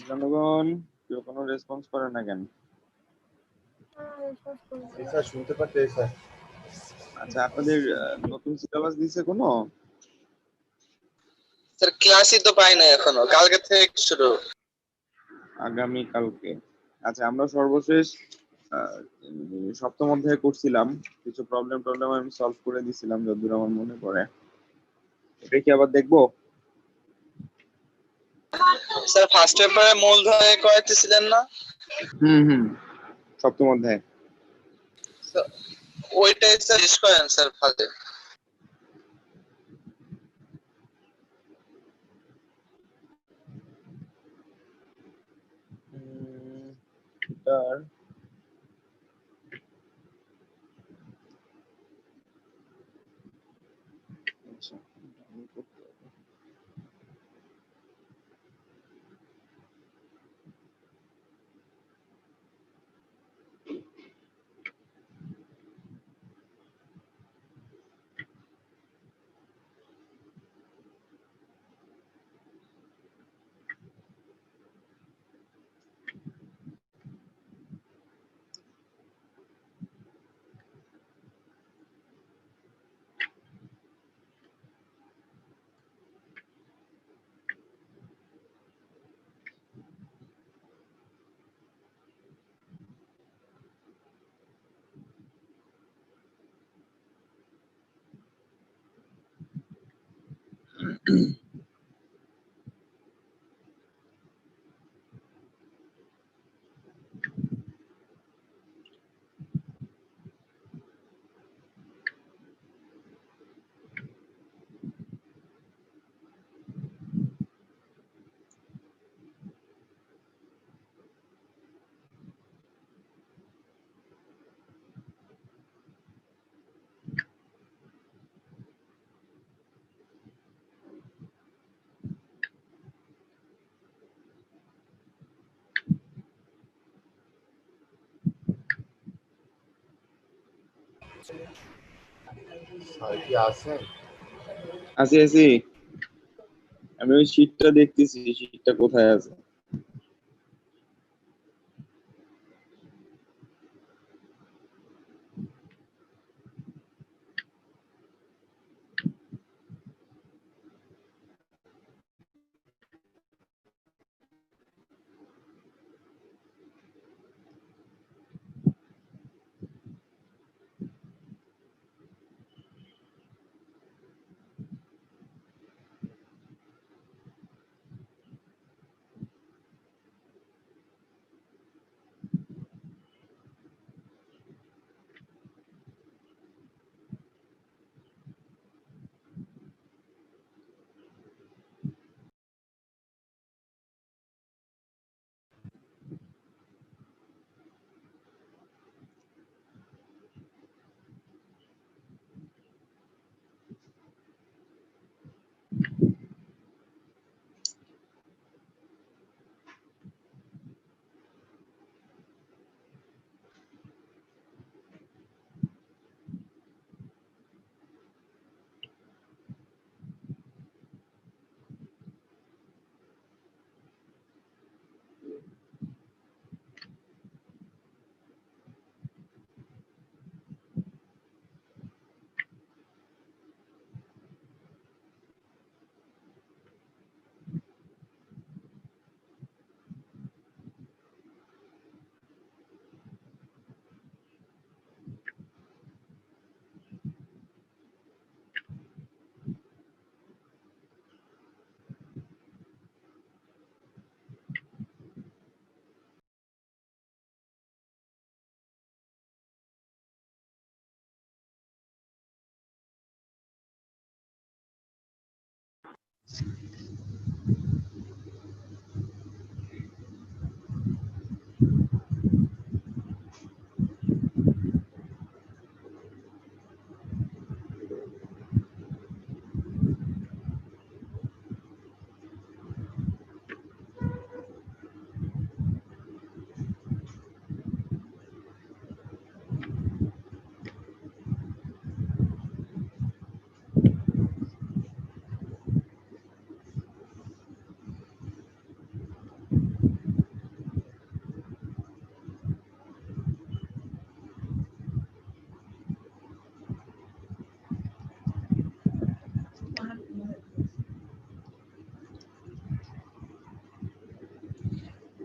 জনগণ কেউ কোনো রেসপন্স করে না কেন? স্যার শুনতে পাচ্ছে স্যার? আচ্ছা, আপনাদের নতুন সিলেবাস দিয়েছে কোনো? স্যার ক্লাসই তো পাই না এখনো, কালকে থেকে শুরু। আগামী কালকে। আচ্ছা, আমরা সর্বশেষ সপ্তম অধ্যায়ে করছিলাম, কিছু প্রবলেম আমি সলভ করে দিছিলাম যতদূর আমার মনে পড়ে। এটা কি আবার দেখবো? স্যার ফার্স্ট পেপারে মূলধনে করাইতেছিলেন না? হুম, সপ্তম অধ্যায়। ওইটাই স্যার শেষ করেন স্যার ফাঁদে। এটার আচ্ছা, আমি করতে হবে। স্যার কি আছেন? আছি। আমি ওই শীটটা দেখতেছি, শীটটা কোথায় আছে।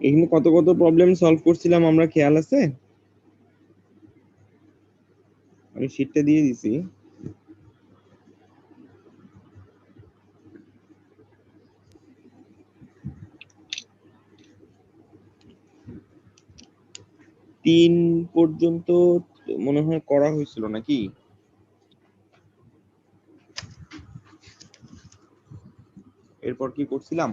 এখানে কত কত প্রবলেম সলভ করছিলাম আমরা, খেয়াল আছে? আমি শীটটা দিয়ে দিছি। তিন পর্যন্ত মনে হয় করা হয়েছিল নাকি? এরপর কি করছিলাম?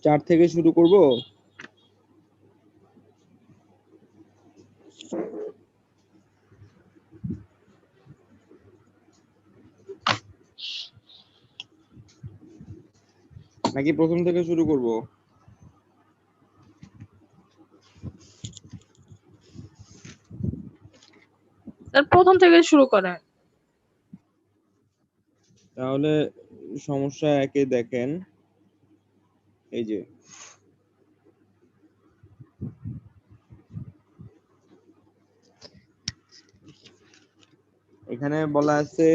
চার থেকে শুরু করব। নাকি প্রথম থেকে শুরু করব? স্যার প্রথম থেকে শুরু করেন। তাহলে সমস্যা একে দেখেন, এই যে এখানে বলা আছে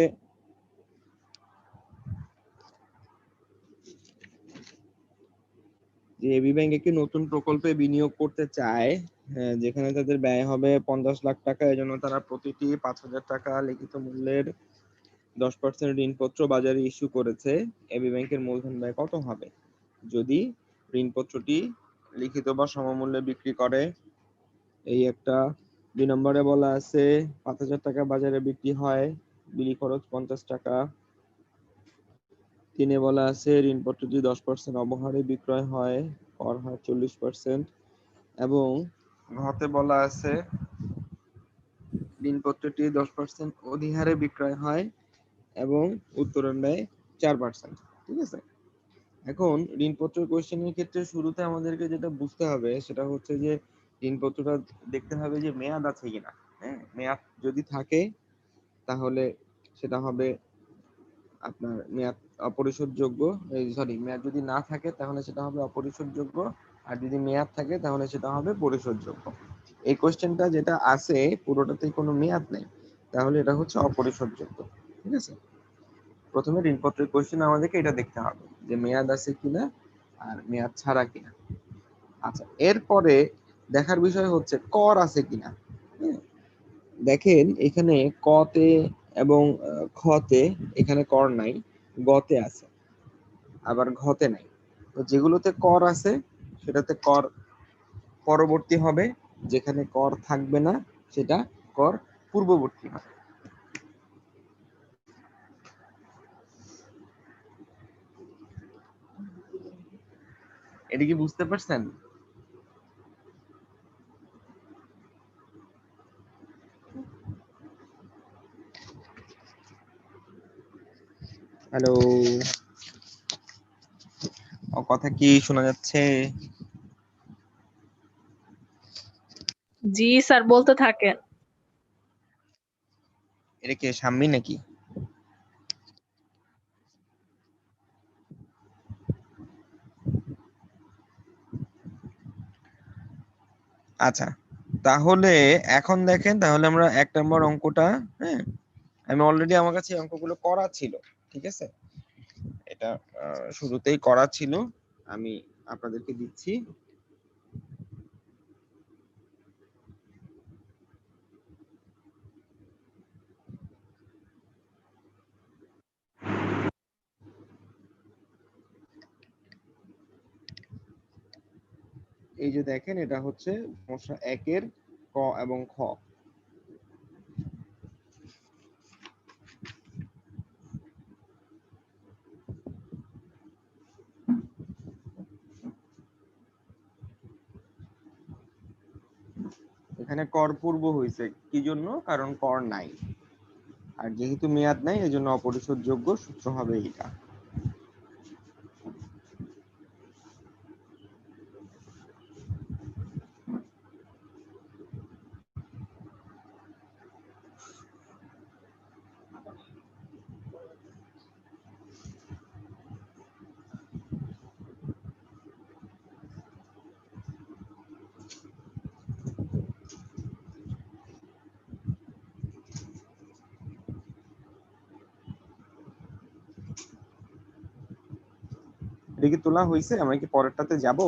যে এবি ব্যাংক একটি নতুন প্রকল্পে বিনিয়োগ করতে চায়, যেখানে তাদের ব্যয় হবে 50 লাখ টাকা। এজন্য তারা প্রতিটি 5,000 টাকা লিখিত মূল্যের 10% ঋণপত্র বাজারে ইস্যু করেছে। এবি ব্যাংকের মূলধন ব্যয় কত হবে যদি ঋণপত্রটি লিখিত বা সমমূল্যে বিক্রি করে? এই একটা। 2 নম্বরে বলা আছে 5,000 টাকা বাজারে বিক্রি হয়, বিলি খরচ 50 টাকা। 3-এ বলা আছে ঋণপত্রটি 10% অবহারে বিক্রয় হয়, কর হয় 40%। এবং ঘতে বলা আছে ঋণপত্রটি 10% অধিহারে বিক্রয় হয় এবং উত্তোলন ব্যয় 4%। ঠিক আছে? এখন ঋণপত্রের কোশ্চেনের ক্ষেত্রে শুরুতে আমাদেরকে যেটা বুঝতে হবে সেটা হচ্ছে যে ঋণপত্রটা দেখতে হবে যে মেয়াদ আছে কিনা। হ্যাঁ, মেয়াদ যদি থাকে তাহলে সেটা হবে আপনার মেয়াদ অপরিশোধযোগ্য। সরি, মেয়াদ যদি না থাকে তাহলে সেটা হবে অপরিশোধযোগ্য, আর যদি মেয়াদ থাকে তাহলে সেটা হবে পরিশোধযোগ্য। এই কোশ্চেনটা যেটা আছে পুরোটাতেই কোনো মেয়াদ নেই, তাহলে এটা হচ্ছে অপরিশোধযোগ্য। ঠিক আছে? প্রথমে ঋণপত্রের কোশ্চেন আমাদেরকে এটা দেখতে হবে যে মেয়াদ আছে কিনা আর মেয়াদ ছাড়া কিনা। আচ্ছা, এরপরে দেখার বিষয় হচ্ছে কর আছে কিনা। হ্যাঁ, দেখেন এখানে কতে এবং খতে এখানে কর নাই, গতে আছে, আবার ঘতে নাই। তো যেগুলোতে কর আছে সেটাতে কর পরবর্তী হবে, যেখানে কর থাকবে না সেটা কর পূর্ববর্তী হবে। এটা কি বুঝতে পারছেন? হ্যালো, কথা কি শোনা যাচ্ছে? জি স্যার, বলতে থাকেন। এটা কি সাম্মি নাকি? আচ্ছা, তাহলে এখন দেখেন, তাহলে আমরা 1 নম্বর অঙ্কটা, হ্যাঁ, আমি অলরেডি আমার কাছে এই অঙ্কগুলো করা ছিল। ঠিক আছে? এটা শুরুতেই করা ছিল, আমি আপনাদেরকে দিচ্ছি। এই যে দেখেন, এটা হচ্ছে সমস্যা 1-এর ক এবং খ। এখানে কর পূর্ব হয়েছে কি জন্য? কারণ কর নাই, আর যেহেতু মেয়াদ নাই এজন্য অপরিশোধযোগ্য। সূত্র হবে এটা। এটা কি তোলা হয়েছে? আমরা কি পরেরটাতে যাব?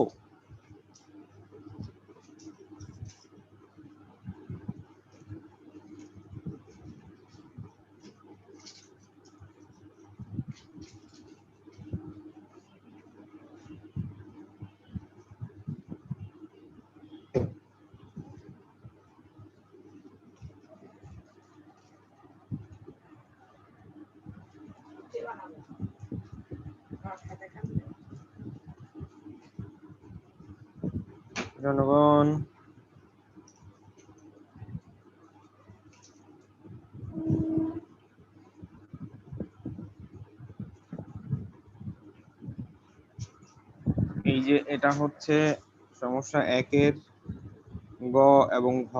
জনগণ এই যে এটা হচ্ছে সমস্যা 1-এর গ এবং ঘ।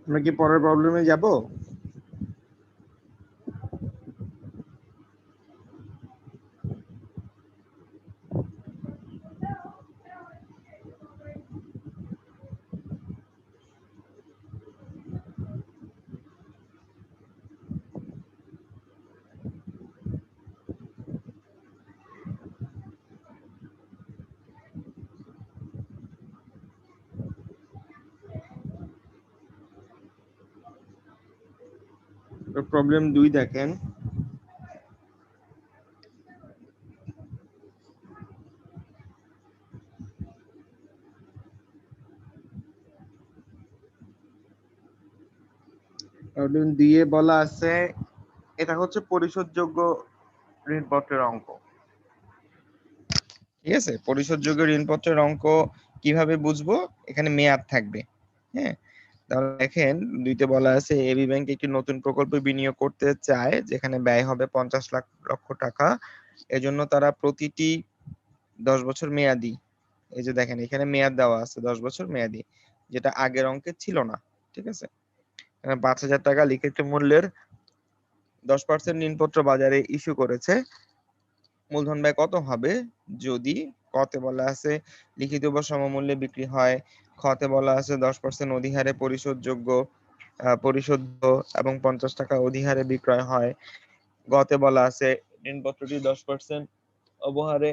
আমরা কি পরের প্রবলেমে যাব? প্রবলেম 2 দেখেন। প্রবলেম 2 এ বলা আছে এটা হচ্ছে পরিশোধযোগ্য ঋণপত্রের অঙ্ক। ঠিক আছে, পরিশোধযোগ্য ঋণপত্রের অঙ্ক কিভাবে বুঝবো? এখানে মেয়াদ থাকবে। হ্যাঁ, তাহলে দেখেন 2তে বলা আছে এবি ব্যাংক একটি নতুন প্রকল্পে বিনিয়োগ করতে চায় যেখানে ব্যয় হবে 50 লক্ষ টাকা। এজন্য তারা প্রতিটি 10 বছর মেয়াদি, এই যে দেখেন এখানে মেয়াদ দেওয়া আছে 10 বছর মেয়াদি, যেটা আগের অঙ্কে ছিল না। ঠিক আছে, 5,000 টাকা লিখিত মূল্যের 10% ঋণপত্র বাজারে ইস্যু করেছে। মূলধন ব্যয় কত হবে যদি কতে বলা আছে লিখিত বা সমমূল্যে বিক্রি হয়, খতে বলা আছে 10% অধিহারে পরিশোধ্য এবং 50 টাকা অধিহারে বিক্রয় হয়, গতে বলা আছে ঋণপত্রটি 10% অবহারে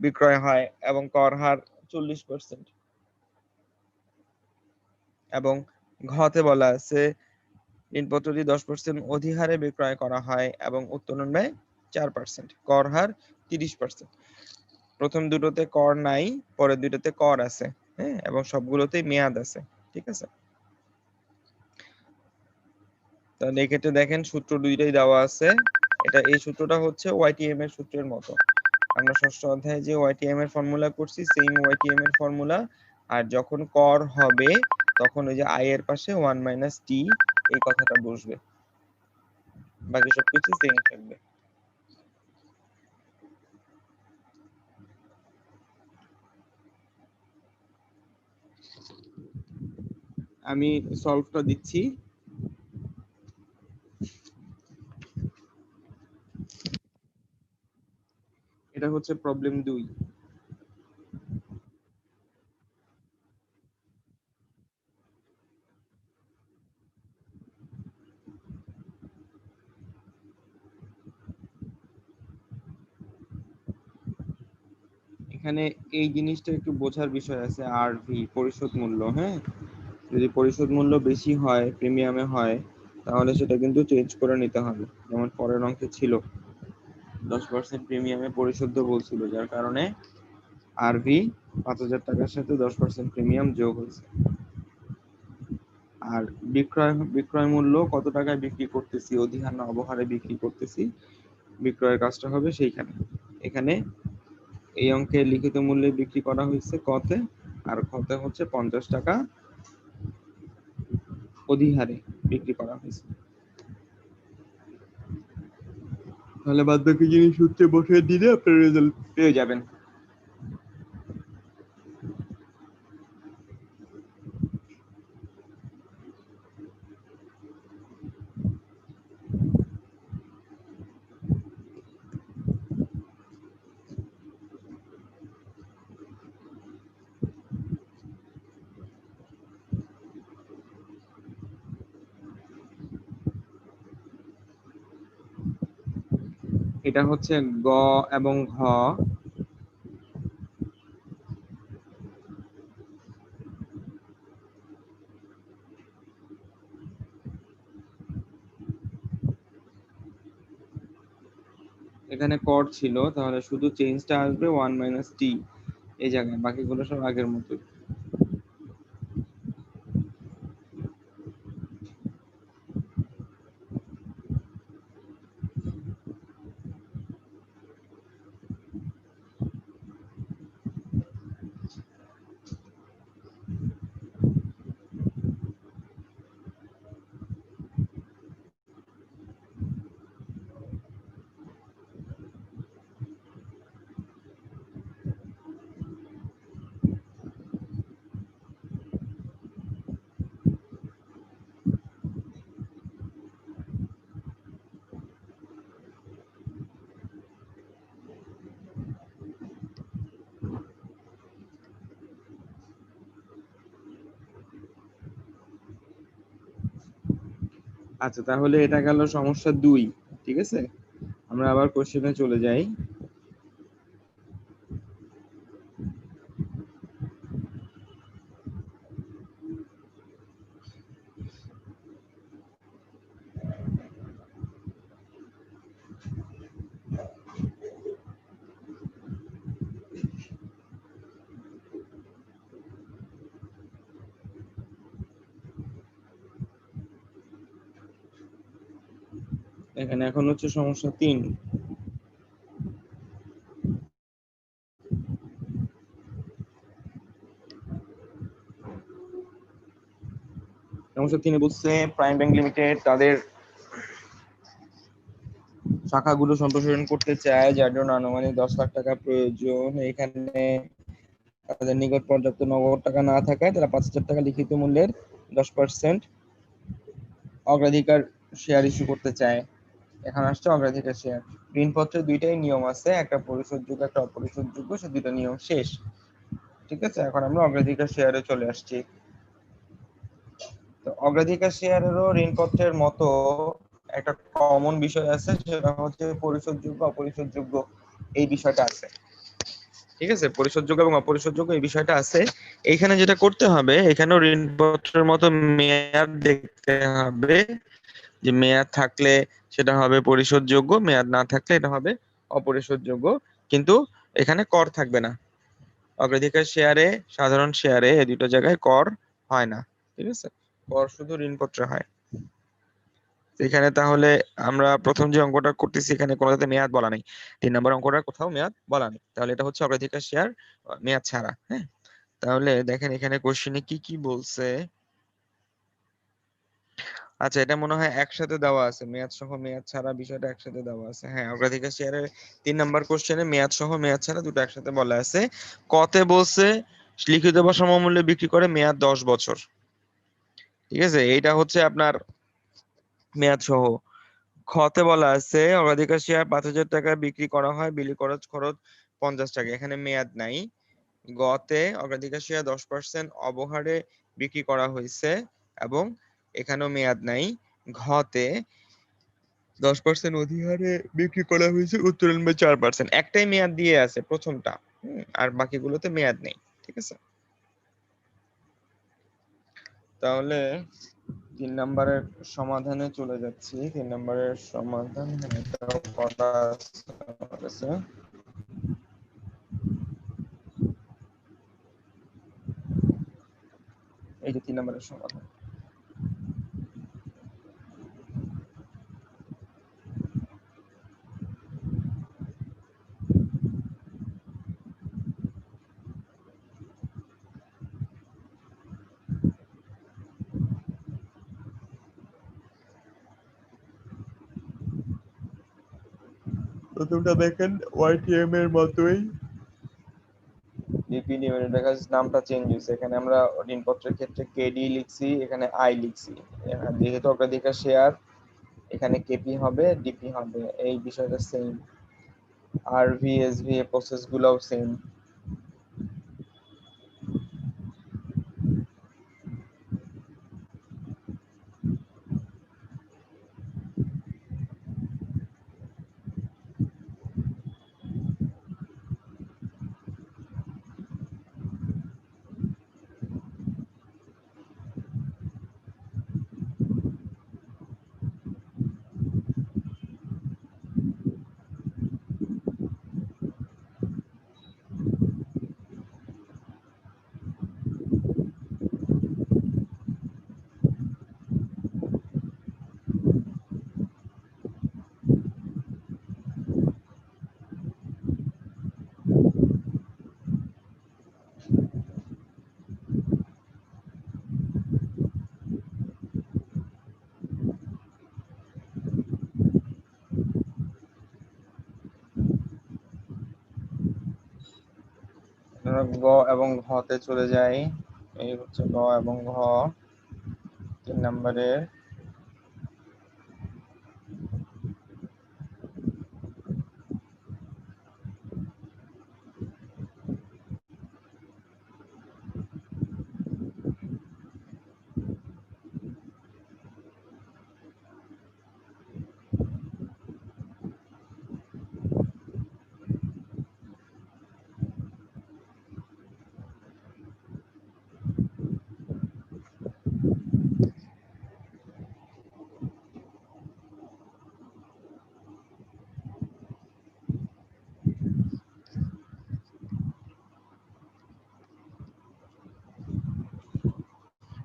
বিক্রয় হয় এবং কর হার 40%, এবং ঘতে বলা আছে ঋণপত্রটি 10% অধিহারে বিক্রয় করা হয় এবং উত্তোলন ব্যয় 4%, কর হার 30%। প্রথম দুটোতে কর নাই, পরের দুটোতে কর আছে। হ্যাঁ, এবং সবগুলোতেই মেয়াদ আছে। ঠিক আছে, তাহলে এক্ষেত্রে দেখেন সূত্র 2টাই দেওয়া আছে। এই সূত্রটা হচ্ছে ওয়াইটিএম এর সূত্রের মতো। আমরা ষষ্ঠ অধ্যায়ে যে ওয়াইটিএম এর ফর্মুলা করছি সেম ওয়াইটিএম এর ফর্মুলা। আর যখন কর হবে তখন ওই যে আই এর পাশে 1 - টি এই কথাটা বসবে, বাকি সবকিছু সেম থাকবে। আমি সলভটা দিচ্ছি। এটা হচ্ছে প্রবলেম 2। এখানে এই জিনিসটা একটু বোঝার বিষয় আছে, আরভি পরিশোধ মূল্য। হ্যাঁ, যদি পরিশোধ মূল্য বেশি হয়, প্রিমিয়ামে হয়, তাহলে সেটা কিন্তু চেঞ্জ করে নিতে হবে। যেমন পরের অঙ্কে ছিল 10% প্রিমিয়ামে পরিশোধ্য বলছিল, যার কারণে আরভি 5,000 টাকার সাথে 10% প্রিমিয়াম যোগ হয়েছে। আর বিক্রয় মূল্য কত টাকায় বিক্রি করতেছি, অধিহার না অবহারে বিক্রি করতেছি, বিক্রয়ের কাজটা হবে সেইখানে। এখানে এই অঙ্কে লিখিত মূল্যে বিক্রি করা হয়েছে কতে, আর কতে হচ্ছে 50 টাকা অধিহারে বিক্রি করা হয়েছে। তাহলে বাদ বাকি জিনিস সূত্রে বসিয়ে দিলে আপনার রেজাল্ট পেয়ে যাবেন। এটা হচ্ছে গ এবং ঘ। এখানে কর ছিল, তাহলে শুধু চেঞ্জটা আসবে 1 - t এই জায়গায়, বাকিগুলো সব আগের মতোই। আচ্ছা, তাহলে এটা গেল সমস্যা 2। ঠিক আছে, আমরা আবার কোশ্চেনে চলে যাই। এখানে এখন হচ্ছে সমস্যা 3। সমস্যা 3 বলছে প্রাইম ব্যাংক লিমিটেড তাদের শাখাগুলো সম্প্রসারণ করতে চায়, যার জন্য আনুমানিক 10 লাখ টাকা প্রয়োজন। এখানে তাদের নিকট পর্যাপ্ত নগদ টাকা না থাকায় তারা 5,000 টাকা লিখিত মূল্যের 10% অগ্রাধিকার শেয়ার ইস্যু করতে চায়। এখন আসছে অগ্রাধিকার শেয়ার। ঋণপত্রের দুইটাই নিয়ম আছে, একটা পরিশোধযোগ্য একটা অপরিশোধযোগ্য, সে দুইটা নিয়ম শেষ। ঠিক আছে, এখন আমরা অগ্রাধিকার শেয়ারে চলে আসছি। তো অগ্রাধিকার শেয়ারেরও ঋণপত্রের মতো একটা কমন বিষয় আছে, সেটা হচ্ছে পরিশোধযোগ্য অপরিশোধযোগ্য এই বিষয়টা আছে। ঠিক আছে, পরিশোধযোগ্য এবং অপরিশোধযোগ্য এই বিষয়টা আছে। এইখানে যেটা করতে হবে, এখানেও ঋণপত্রের মতো মেয়াদ দেখতে হবে, যে মেয়াদ থাকলে সেটা হবে পরিশোধযোগ্য, মেয়াদ না থাকলে এটা হবে অপরিশোধযোগ্য। কিন্তু এখানে কর থাকবে না। অগ্রাধিকার শেয়ারে, সাধারণ শেয়ারে এই দুটো জায়গায় কর হয় না। ঠিক আছে, কর শুধু ঋণপত্রে হয়। এখানে তাহলে আমরা প্রথম যে অঙ্কটা করতেছি এখানে কোনোটাতে মেয়াদ বলা নেই, 3 নম্বর অঙ্কটার কোথাও মেয়াদ বলা নেই, তাহলে এটা হচ্ছে অগ্রাধিকার শেয়ার মেয়াদ ছাড়া। হ্যাঁ, তাহলে দেখেন এখানে কোশ্চেনে কি কি বলছে। আচ্ছা, এটা মনে হয় একসাথে দেওয়া আছে, মেয়াদ সহ মেয়াদ ছাড়া বিষয়টা একসাথে দেওয়া আছে। হ্যাঁ, অগ্রাধিকার শেয়ারের 3 নম্বর কোশ্চেনে মেয়াদ সহ মেয়াদ ছাড়া দুটো একসাথে বলা আছে। কতে বলছে লিখিত বা সমমূল্যে বিক্রি করে মেয়াদ 10 বছর। ঠিক আছে, এইটা হচ্ছে আপনার মেয়াদ সহ। খতে বলা আছে অগ্রাধিকার শেয়ার 5,000 টাকা বিক্রি করা হয়, বিলি খরচ 50 টাকা, এখানে মেয়াদ নাই। গতে অগ্রাধিকার শেয়ার 10% অবহারে বিক্রি করা হয়েছে এবং এখানেও মেয়াদ নাই। ঘতে 10% অধিহারে বিক্রি করা হয়েছে, উত্তোলন বা 4%, একটাই মেয়াদ দিয়ে আছে প্রথমটা, আর বাকিগুলোতে মেয়াদ নেই। ঠিক আছে, তাহলে 3 নম্বরের সমাধানে চলে যাচ্ছি। 3 নম্বরের সমাধান এটাও করা আছে। এই যে 3 নম্বরের সমাধান। প্রথমটা দেখেন YTM এর মতোই ডিপি লিমিটেড কাছে নামটা চেঞ্জ হয়েছে। এখানে আমরা ঋণপত্রের ক্ষেত্রে কেডি লিখছি, এখানে আই লিখছি। যেহেতু অগ্রাধিকার শেয়ার, এখানে কেপি হবে, ডিপি হবে, এই বিষয়টা সেম। আরভি এসভি এর প্রসেস গুলোও সেম। আমরা গ এবং ঘতে চলে যাই। এই হচ্ছে গ এবং ঘ 3 নম্বরের।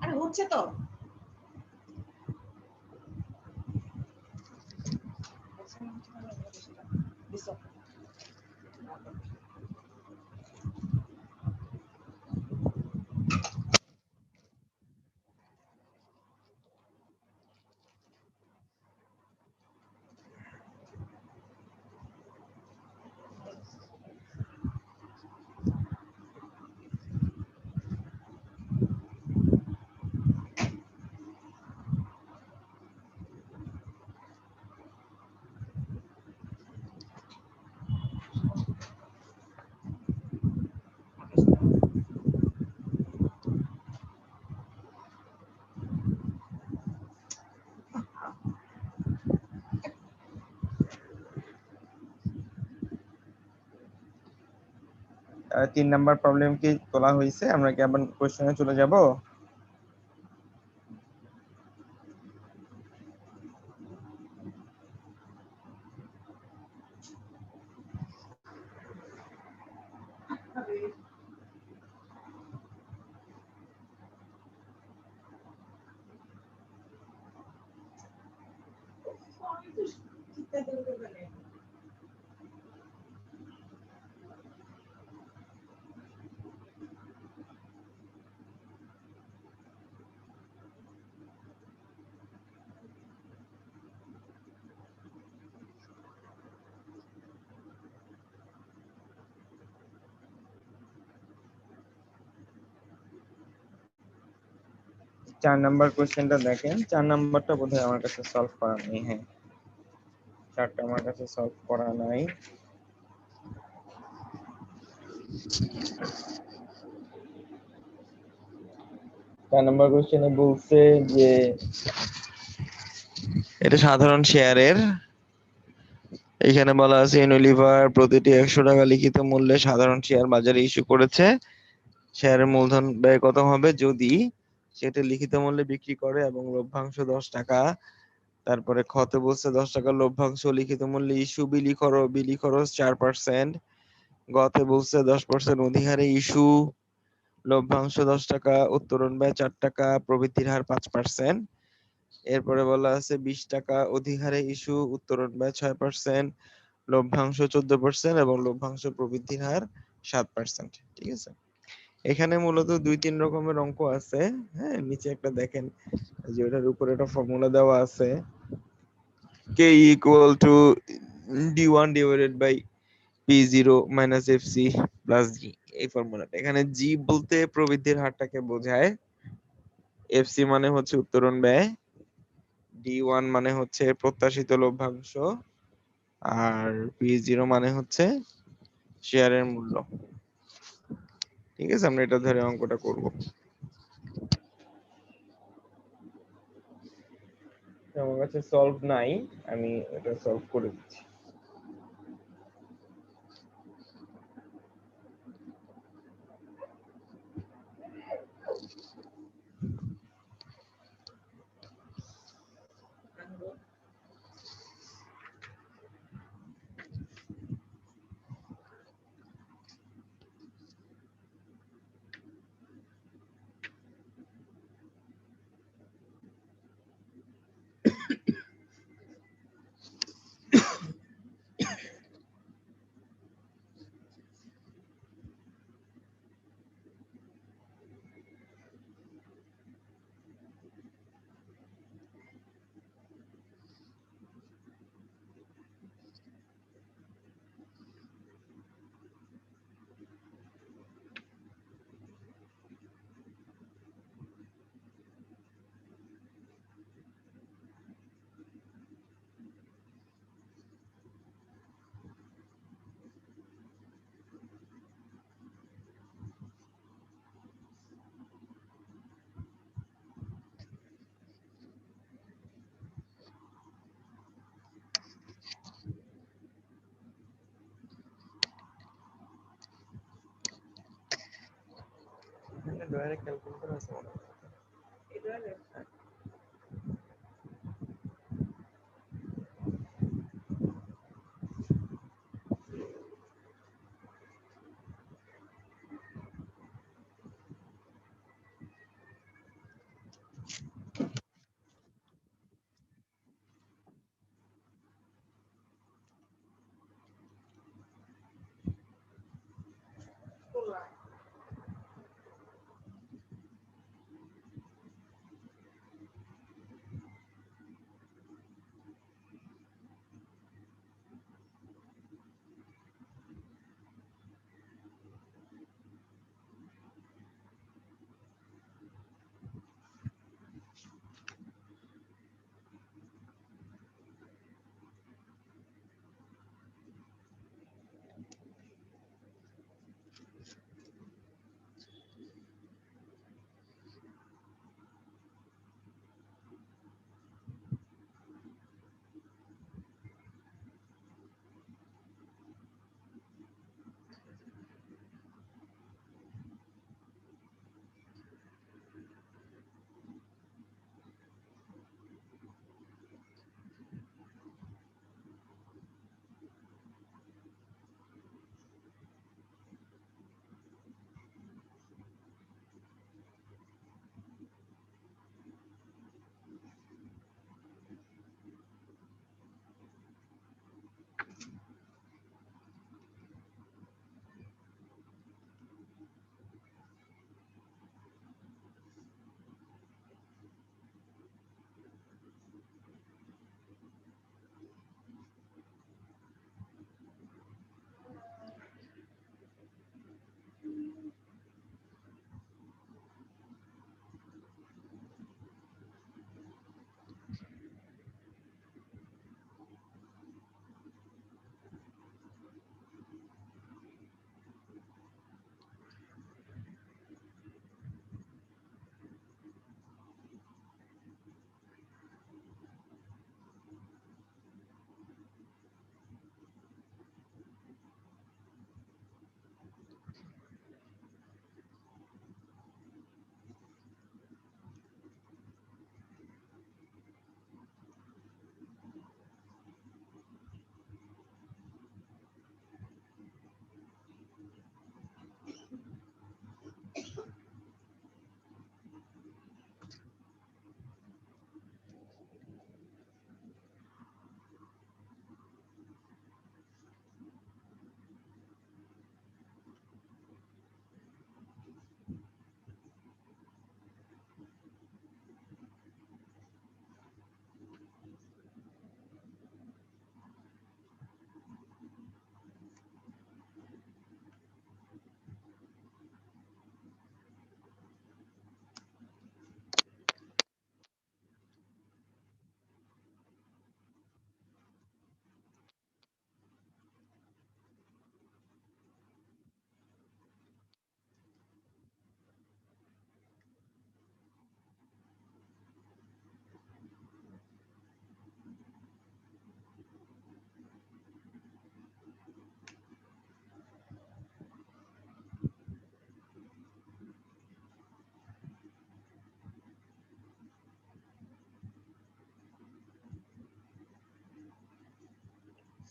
আরে হচ্ছে তো আর 3 নাম্বার প্রবলেম কি তোলা হয়েছে? আমরা কি আবার কোশ্চেনে চলে যাব? চার নাম্বার কোশ্চেনটা দেখেন। 4 নাম্বারটা বোধহয় আমার কাছে সলভ করা নেই। হ্যাঁ, 4টা আমার কাছে সলভ করা নাই। 4 নাম্বার কোশ্চেনে বলছে যে এটা সাধারণ শেয়ারের। এখানে বলা আছে ইউনিলিভার প্রতিটি 100 টাকা লিখিত মূল্যে সাধারণ শেয়ার বাজারে ইস্যু করেছে। শেয়ারের মূলধন ব্যয় কত হবে যদি সেটা লিখিত মূল্যে বিক্রি করে এবং লভ্যাংশ 10 টাকা। তারপরে খতে বলছে 10 টাকা লভ্যাংশ লিখিত মূল্যে ইস্যু বিলি খরচ 4%। গতে বলছে 10% অধিহারে ইস্যু লভ্যাংশ 10 টাকা, উত্তোলন ব্যয় 4 টাকা, প্রবৃদ্ধির হার 5%। এরপরে বলা আছে 20 টাকা অধিহারে ইস্যু, উত্তোলন ব্যয় 6%, লভ্যাংশ 14% এবং লভ্যাংশ প্রবৃদ্ধির হার 7%। ঠিক আছে, এখানে মূলত 2-3 রকমের অঙ্ক আছে। হ্যাঁ, নিচে একটা দেখেন যে ওটার উপরে একটা ফর্মুলা দেওয়া আছে, k equal to d1 divided by p0 minus fc plus g। এই ফর্মুলাটা, এখানে g বলতে প্রবৃদ্ধির হারটাকে বোঝায়, fc মানে হচ্ছে উত্তোলন ব্যয়, d1 মানে হচ্ছে প্রত্যাশিত লভ্যাংশ, আর p0 মানে হচ্ছে শেয়ারের মূল্য। ঠিক আছে, আমরা এটা ধরে অঙ্কটা করব। আমার কাছে সলভ নাই, আমি এটা সলভ করে দিচ্ছি। ক্যালকুলেটর আছে মনে হয়।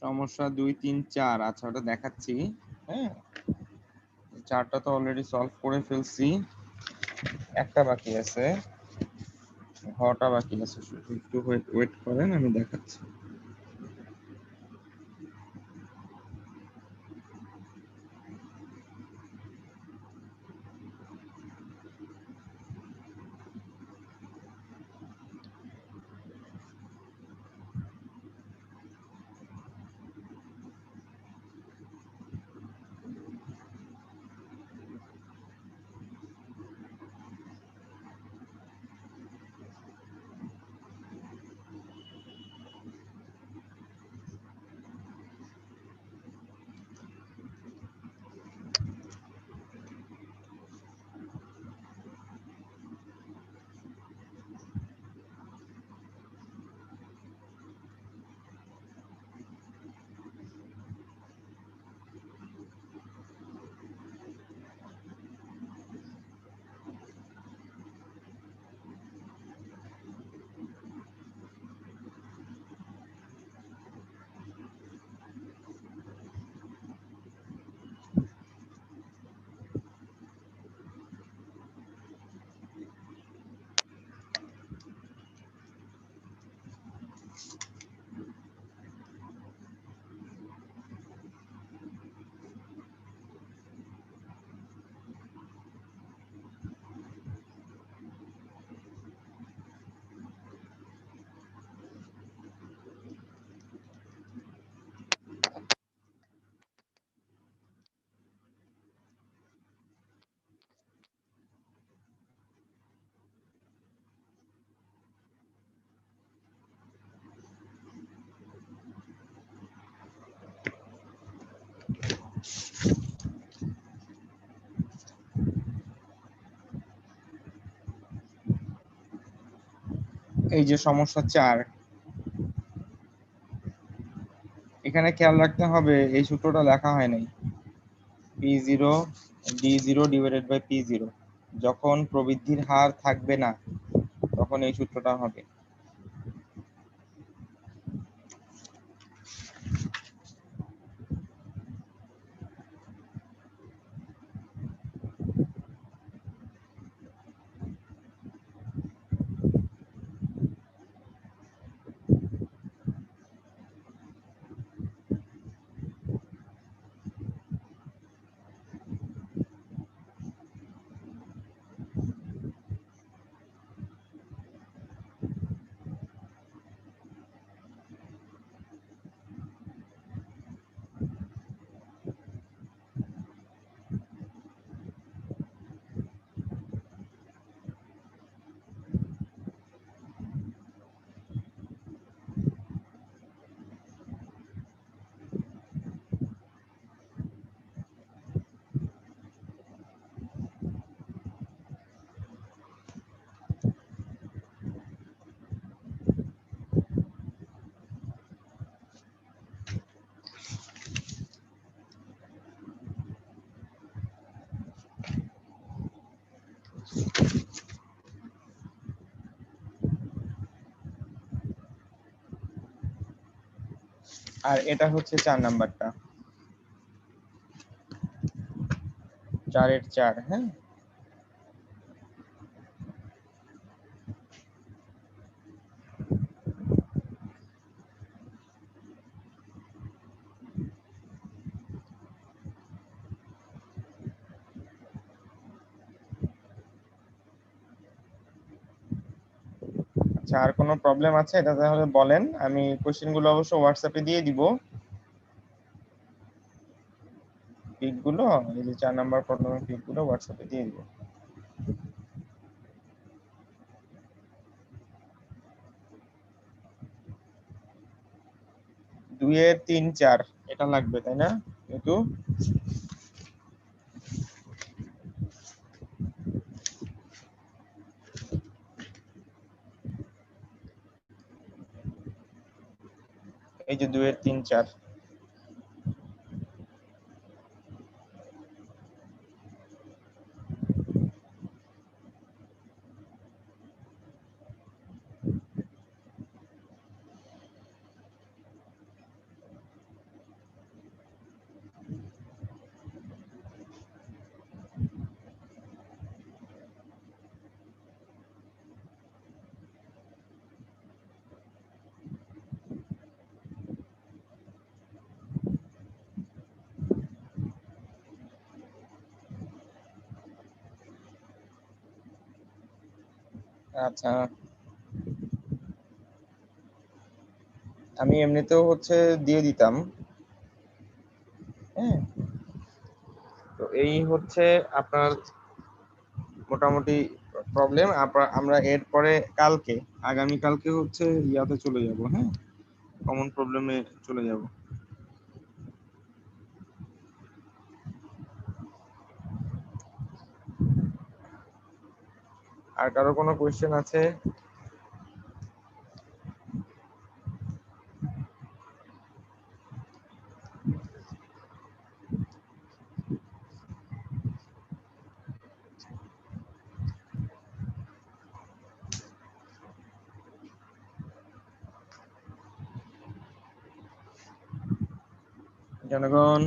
সমস্যা 2 3 4, আচ্ছা ওটা দেখাচ্ছি। হ্যাঁ, চারটা তো অলরেডি সলভ করে ফেলছি, একটা বাকি আছে, ঘটা বাকি আছে, শুধু একটু ওয়েট করেন, আমি দেখাচ্ছি। এই যে সমস্যা 4, এখানে খেয়াল রাখতে হবে এই সূত্রটা লেখা হয় নাই, P0 D0 divided by P0, যখন প্রবৃদ্ধির হার থাকবে না তখন এই সূত্রটা হবে। আর এটা হচ্ছে 4 নাম্বারটা, 4 এর 4। হ্যাঁ, আচ্ছা আর কোনো প্রবলেম আছে এটা তাহলে বলেন, আমি কোশ্চেন গুলো অবশ্য হোয়াটসঅ্যাপে দিয়ে দিব, পিক গুলো, এই যে 4 নাম্বার প্রবলেমের পিক গুলো হোয়াটসঅ্যাপে দিয়ে দিব। 2 এর 3 4 এটা লাগবে তাই না? কিন্তু এই যে 2 এর 3 4, আচ্ছা, আমি এমনিতেও হচ্ছে দিয়ে দিতাম। হ্যাঁ, তো এই হচ্ছে আপনার মোটামুটি প্রবলেম। আমরা এরপরে কালকে, আগামী কালকে হচ্ছে ইয়াতে চলে যাব। হ্যাঁ, কমন প্রবলেমে চলে যাব। আর কারো কোনো কোয়েশ্চেন আছে? জনগণ